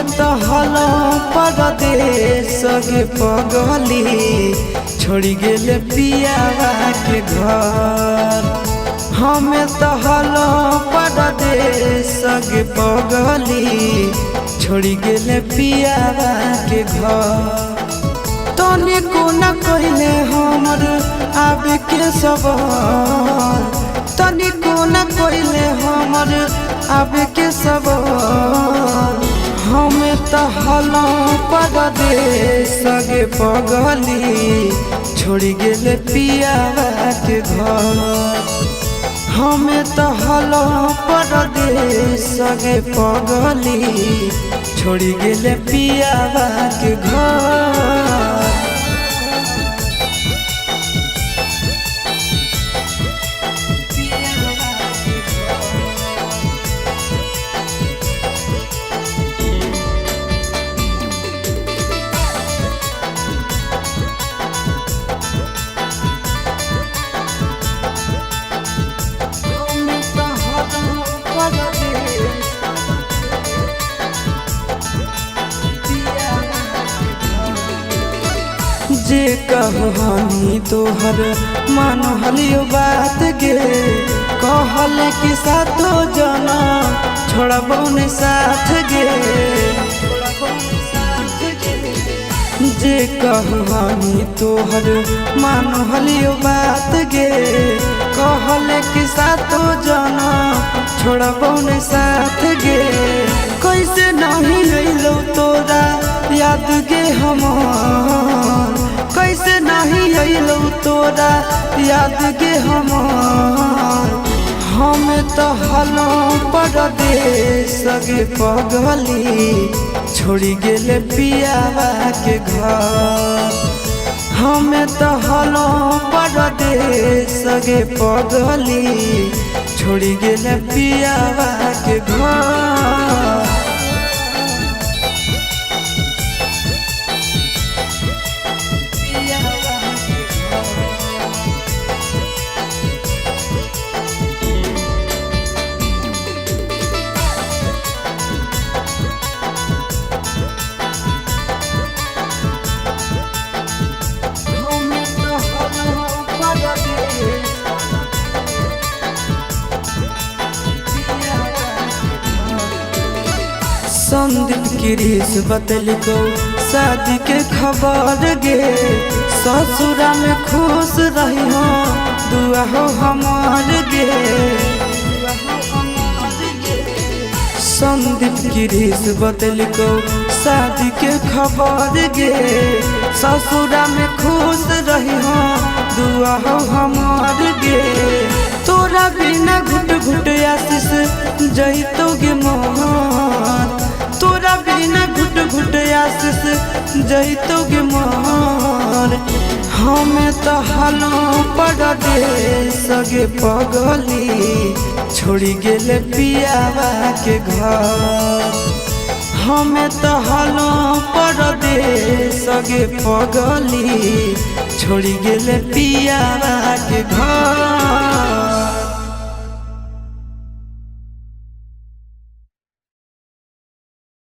तो हलो परदेश गे पगली छोड़ी गेले पियावा के घर। हमें तो हलो परदेश गे पगली छोड़ी गेले पियावा के घर। तनी को न कहले हमर आवे के सवाल, तनी को न कहले हमर आवे के सवाल। हमें तो हलो परदेश गे पगली छोड़ी गेले पियावा के घर। हमें तो हलो परदेश गे पगली छोड़ी गेले पियावा के घर। जे कहनी तोहर मान हलियो बात गे, कहल कि सातो जना छोड़बो ने साथ गे। जे कहनी तोहर मान हलियो बात गे, कहल कि सातो जना छोड़बो ने साथ गे। कैसे नहीं अइलो तोरा याद गे हमार, कैसे नहीं अइलो तोरा याद गे हमार। हमें तो हलो परदेश गे पगली छोड़ी गेले पियावा के घर। हमें तो हलो परदेश गे पगली छोड़ी गेले पियावा के घर। संदीप गिरीश बतलिको शादी के खबर गे, ससुरा में खुश रही हो दुआ हो हमार गे। संदीप गिरीश बतलिको शादी के खबर गे, ससुरा में खुश रही हो दुआ हो हमार गे। तोरा बिना घुट घुट आशीष जइतो गे मोहन, तोरा बिना घुट घुट आशीष जइतो गे मोहन। हमें तो हलो परदेश गे पगली छोड़ी गेले पियावा के घर। हमें तो हलो परदेश गे पगली छोड़ी गेले पियावा के घर।